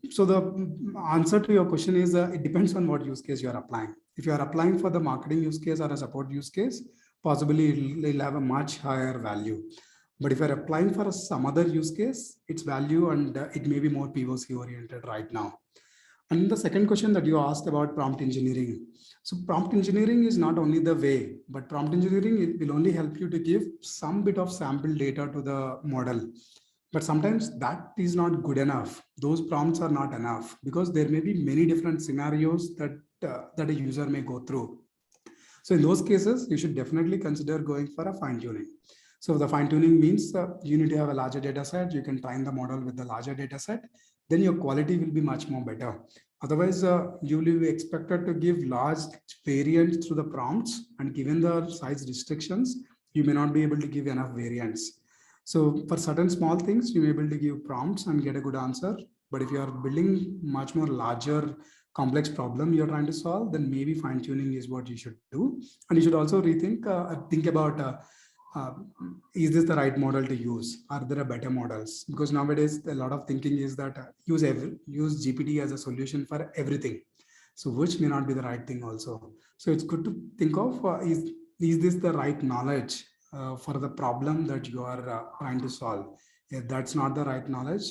Speaker 2: the answer to your question is it depends on what use case you are applying. If you are applying for the marketing use case or a support use case, possibly it'll have a much higher value. But if you're applying for some other use case, its value and it may be more POC oriented right now. And the second question that you asked about prompt engineering. So prompt engineering is not only the way, but prompt engineering will only help you to give some bit of sample data to the model. But sometimes that is not good enough. Those prompts are not enough because there may be many different scenarios that a user may go through. So in those cases, you should definitely consider going for a fine tuning. So the fine tuning means you need to have a larger data set. You can train the model with the larger data set. Then your quality will be much more better. Otherwise, you will be expected to give large variants through the prompts, and given the size restrictions, you may not be able to give enough variants. So for certain small things, you may be able to give prompts and get a good answer. But if you are building much more larger complex problem you're trying to solve, then maybe fine tuning is what you should do. And you should also think about is this the right model to use? Are there better models? Because nowadays a lot of thinking is that use GPT as a solution for everything. So which may not be the right thing also. So it's good to think of is this the right knowledge for the problem that you are trying to solve? If that's not the right knowledge,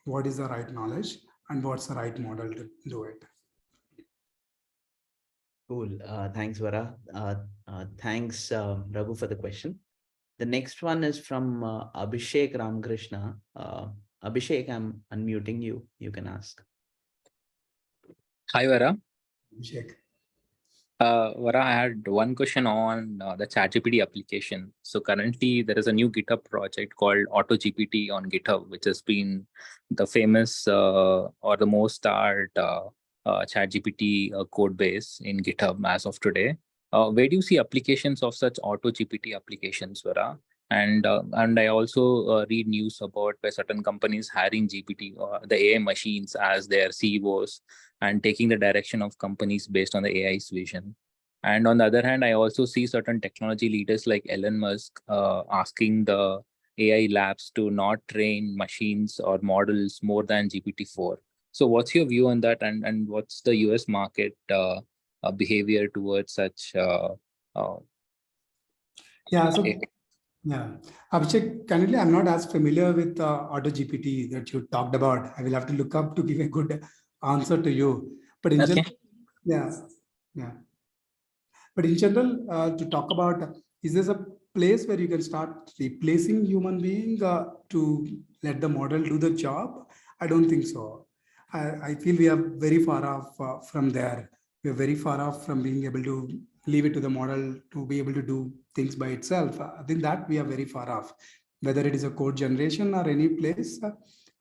Speaker 2: what is the right knowledge and what's the right model to do it?
Speaker 3: Cool. Thanks, Vara. Thanks, Raghu, for the question. The next one is from Abhishek Ramakrishna. Abhishek, I'm unmuting you. You can ask.
Speaker 5: Hi, Vara.
Speaker 2: Abhishek.
Speaker 5: Vara, I had one question on the ChatGPT application. So currently there is a new GitHub project called AutoGPT on GitHub, which has been the famous or the most starred ChatGPT code base in GitHub as of today. Where do you see applications of such AutoGPT applications, Vara? And I also read news about where certain companies hiring GPT or the AI machines as their CEOs and taking the direction of companies based on the AI's vision. And on the other hand, I also see certain technology leaders like Elon Musk asking the AI labs to not train machines or models more than GPT-4. So what's your view on that, and what's the US market behavior towards such
Speaker 2: Yeah, Abhishek, currently I'm not as familiar with AutoGPT that you talked about. I will have to look up to give a good answer to you. But in general, yeah. But in general, to talk about, is this a place where you can start replacing human being to let the model do the job? I don't think so. I feel we are very far off from there. We are very far off from being able to leave it to the model to be able to do things by itself. I think that we are very far off. Whether it is a code generation or any place,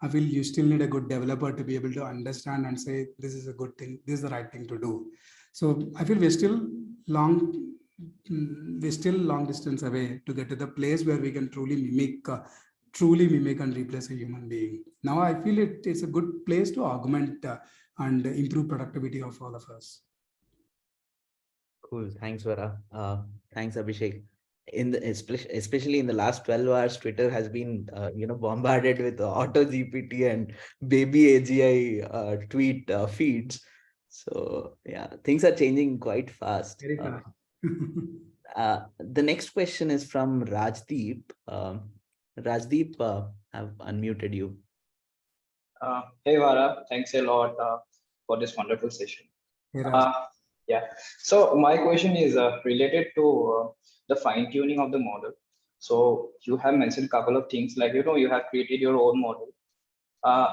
Speaker 2: I feel you still need a good developer to be able to understand and say, this is a good thing, this is the right thing to do. So I feel we're still long distance away to get to the place where we can truly mimic and replace a human being. Now I feel it's a good place to augment and improve productivity of all of us.
Speaker 3: Cool. Thanks, Vara. Thanks, Abhishek. Especially in the last 12 hours, Twitter has been bombarded with auto GPT and baby AGI tweet feeds. So yeah, things are changing quite fast.
Speaker 2: Very fast.
Speaker 3: The next question is from Rajdeep. Rajdeep, I've unmuted you.
Speaker 6: Hey Vara, thanks a lot for this wonderful session.
Speaker 2: Hey,
Speaker 6: yeah, so my question is related to the fine tuning of the model. So you have mentioned a couple of things like, you have created your own model.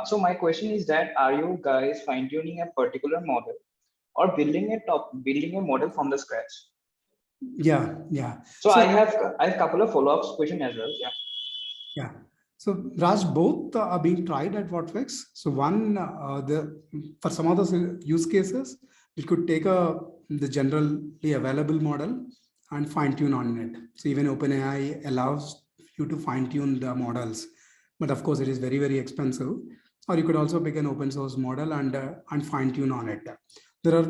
Speaker 6: So my question is that, are you guys fine tuning a particular model or building a model from the scratch?
Speaker 2: Yeah.
Speaker 6: So I have a couple of follow-ups question as well.
Speaker 2: Yeah. So Raj, both are being tried at Whatfix. So one, for some of the use cases, we could take the generally available model and fine tune on it. So even OpenAI allows you to fine tune the models, but of course it is very, very expensive. Or you could also pick an open source model and fine tune on it. There are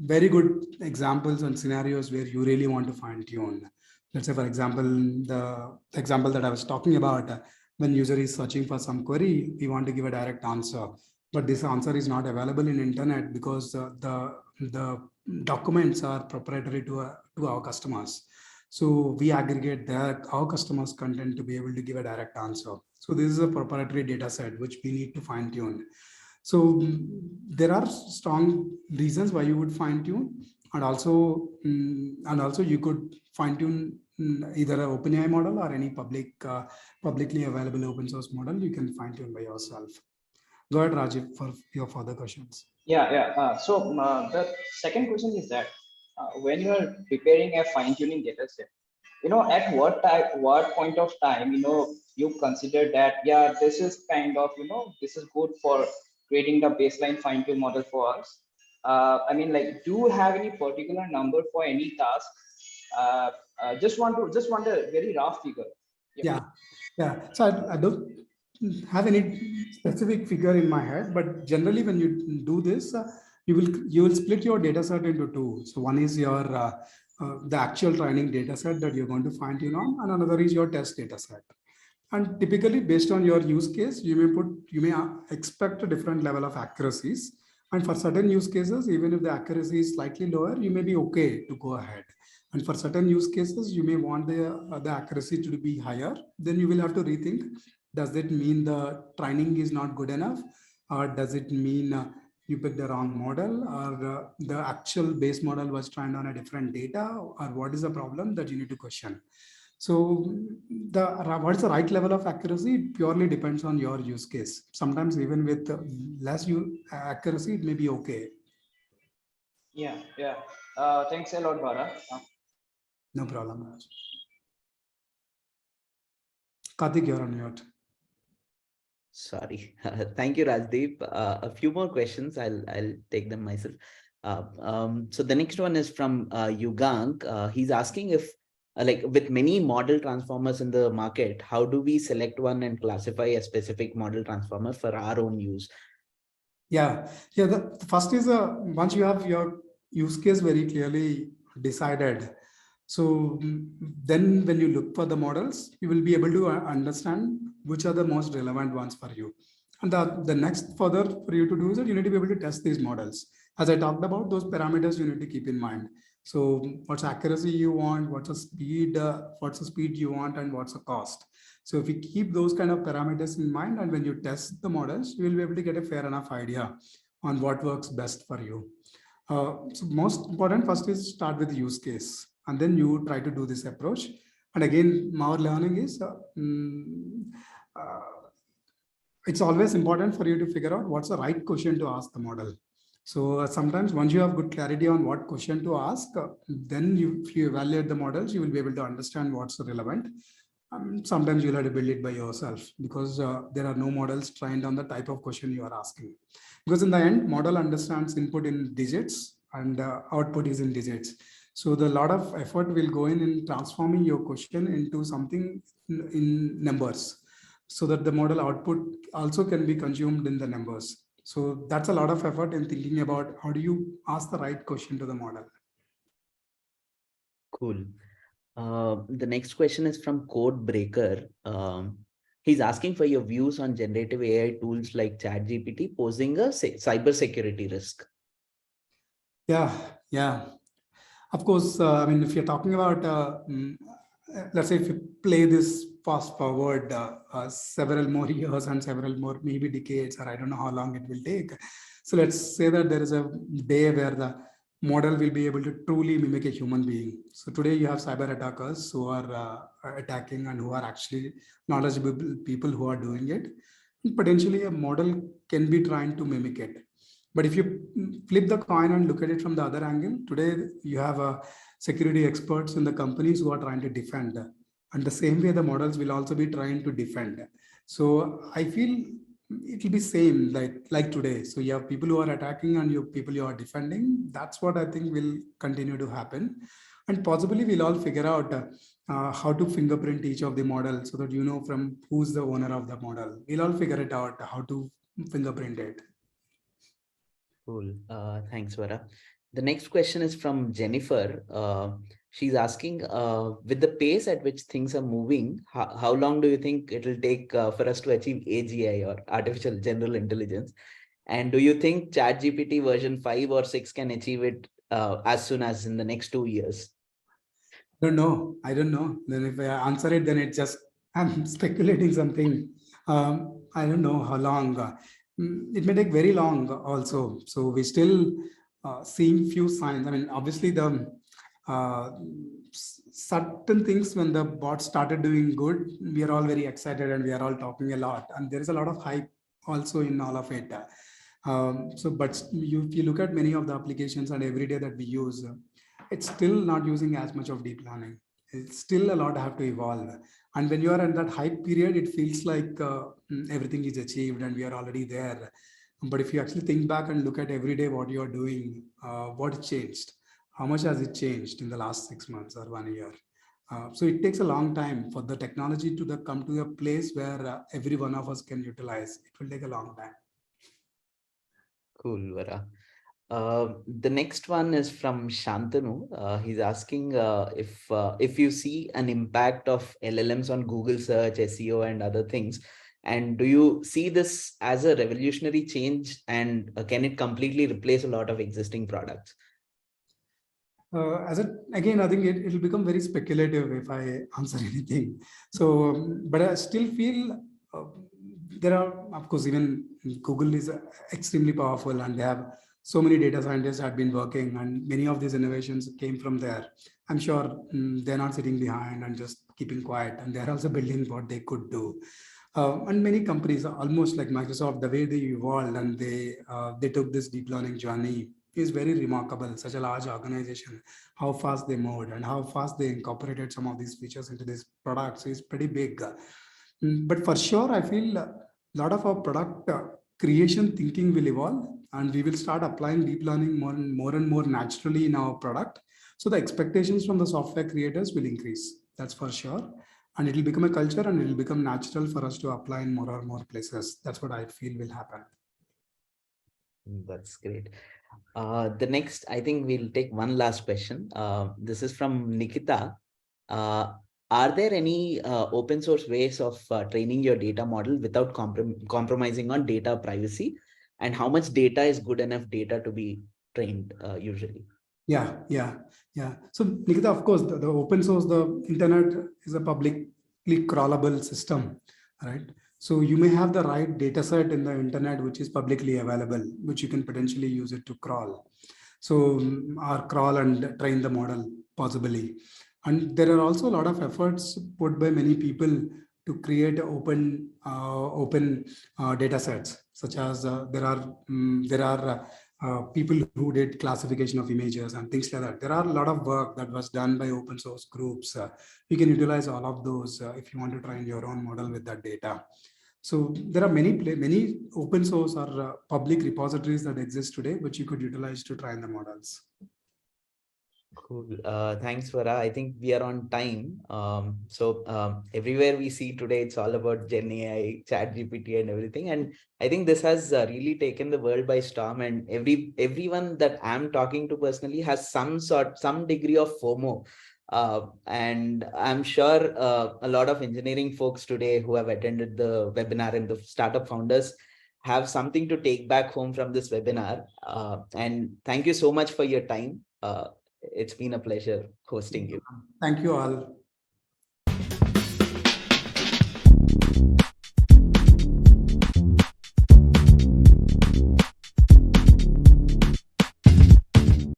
Speaker 2: very good examples and scenarios where you really want to fine tune. Let's say, for example, the example that I was talking about, when user is searching for some query, we want to give a direct answer, but this answer is not available in internet because the documents are proprietary to our customers. So we aggregate our customers' content to be able to give a direct answer. So this is a proprietary data set which we need to fine tune. So there are strong reasons why you would fine tune, and also you could fine tune either an OpenAI model or any publicly available open source model. You can fine tune by yourself. Go ahead, Rajiv, for your further questions.
Speaker 6: So the second question is that when you are preparing a fine-tuning data set, at what point of time, you consider that, this is kind of, this is good for creating the baseline fine-tune model for us. I mean, like, do you have any particular number for any task? Just want a very rough figure.
Speaker 2: Yeah. So I don't have any specific figure in my head, but generally when you do this, you will split your data set into two. So one is your the actual training data set that you're going to fine tune on, and another is your test data set. And typically, based on your use case, you may expect a different level of accuracies. And for certain use cases, even if the accuracy is slightly lower, you may be okay to go ahead. And for certain use cases, you may want the accuracy to be higher. Then you will have to rethink, does it mean the training is not good enough? Or does it mean you picked the wrong model, or the actual base model was trained on a different data? Or what is the problem that you need to question? So what is the right level of accuracy? It purely depends on your use case. Sometimes even with less accuracy, it may be okay.
Speaker 6: Yeah. Thanks a lot, Vara.
Speaker 2: No problem, Raj. Karthik, you're on mute.
Speaker 3: Sorry. Thank you, Rajdeep. A few more questions. I'll take them myself. So the next one is from Yugang. He's asking if, like, with many model transformers in the market, how do we select one and classify a specific model transformer for our own use?
Speaker 2: Yeah. The first is once you have your use case very clearly decided. So then when you look for the models, you will be able to understand which are the most relevant ones for you. And the next further for you to do is that you need to be able to test these models. As I talked about, those parameters you need to keep in mind. So what's accuracy you want, what's the speed you want, and what's the cost. So if you keep those kind of parameters in mind, and when you test the models, you will be able to get a fair enough idea on what works best for you. So most important first is start with the use case, and then you try to do this approach. And again, our learning is it's always important for you to figure out what's the right question to ask the model. So sometimes once you have good clarity on what question to ask, then if you evaluate the models, you will be able to understand what's relevant. Sometimes you'll have to build it by yourself because there are no models trained on the type of question you are asking. Because in the end, model understands input in digits and output is in digits. So the lot of effort will go in transforming your question into something in numbers, so that the model output also can be consumed in the numbers. So that's a lot of effort in thinking about how do you ask the right question to the model.
Speaker 3: Cool. The next question is from Code Breaker. He's asking for your views on generative AI tools like ChatGPT posing a cybersecurity risk.
Speaker 2: Yeah. Of course, I mean, if you're talking about, let's say if you play this fast forward several more years and several more maybe decades, or I don't know how long it will take. So let's say that there is a day where the model will be able to truly mimic a human being. So today you have cyber attackers who are attacking and who are actually knowledgeable people who are doing it. Potentially a model can be trying to mimic it. But if you flip the coin and look at it from the other angle, today you have security experts in the companies who are trying to defend. And the same way the models will also be trying to defend. So I feel it will be same like today. So you have people who are attacking and you have people who are defending. That's what I think will continue to happen. And possibly we'll all figure out how to fingerprint each of the models so that you know from who's the owner of the model. We'll all figure it out how to fingerprint it.
Speaker 3: Cool. Thanks, Vara. The next question is from Jennifer. She's asking, with the pace at which things are moving, how long do you think it will take for us to achieve AGI or artificial general intelligence? And do you think ChatGPT version 5 or 6 can achieve it as soon as in the next 2 years?
Speaker 2: I don't know. Then if I answer it, then it's just, I'm speculating something. I don't know how long. It may take very long also. So we still seeing few signs. I mean, obviously the certain things when the bot started doing good, we are all very excited and we are all talking a lot. And there is a lot of hype also in all of it. But if you look at many of the applications and every day that we use, it's still not using as much of deep learning. It's still a lot have to evolve. And when you are in that hype period, it feels like everything is achieved and we are already there. But if you actually think back and look at every day what you are doing, what changed, how much has it changed in the last 6 months or 1 year? So it takes a long time for the technology to come to a place where every one of us can utilize. It will take a long time.
Speaker 3: Cool, Vara. The next one is from Shantanu. He's asking if you see an impact of LLMs on Google search, SEO, and other things. And do you see this as a revolutionary change, and can it completely replace a lot of existing products?
Speaker 2: Again, I think it will become very speculative if I answer anything. So, but I still feel there are, of course, even Google is extremely powerful and they have so many data scientists have been working and many of these innovations came from there. I'm sure they're not sitting behind and just keeping quiet, and they're also building what they could do. And many companies, almost like Microsoft, the way they evolved and they took this deep learning journey is very remarkable. Such a large organization, how fast they moved and how fast they incorporated some of these features into these products is pretty big. But for sure, I feel a lot of our product creation thinking will evolve, and we will start applying deep learning more and more naturally in our product. So the expectations from the software creators will increase. That's for sure. And it will become a culture and it will become natural for us to apply in more or more places. That's what I feel will happen.
Speaker 3: That's great. The next, I think we'll take one last question. This is from Nikita. Are there any open source ways of training your data model without compromising on data privacy? And how much data is good enough data to be trained usually?
Speaker 2: Yeah. So Nikita, of course, the open source, the internet is a publicly crawlable system, right? So you may have the right data set in the internet, which is publicly available, which you can potentially use it to crawl. So or crawl and train the model possibly. And there are also a lot of efforts put by many people to create open data sets, such as there are people who did classification of images and things like that. There are a lot of work that was done by open source groups. You can utilize all of those if you want to train your own model with that data. So there are many open source or public repositories that exist today, which you could utilize to train the models.
Speaker 3: Cool. Thanks, Vara. I think we are on time. Everywhere we see today, it's all about Gen AI, ChatGPT, and everything. And I think this has really taken the world by storm. And everyone that I'm talking to personally has some degree of FOMO. And I'm sure a lot of engineering folks today who have attended the webinar and the startup founders have something to take back home from this webinar. And thank you so much for your time. It's been a pleasure hosting you.
Speaker 2: Thank you all.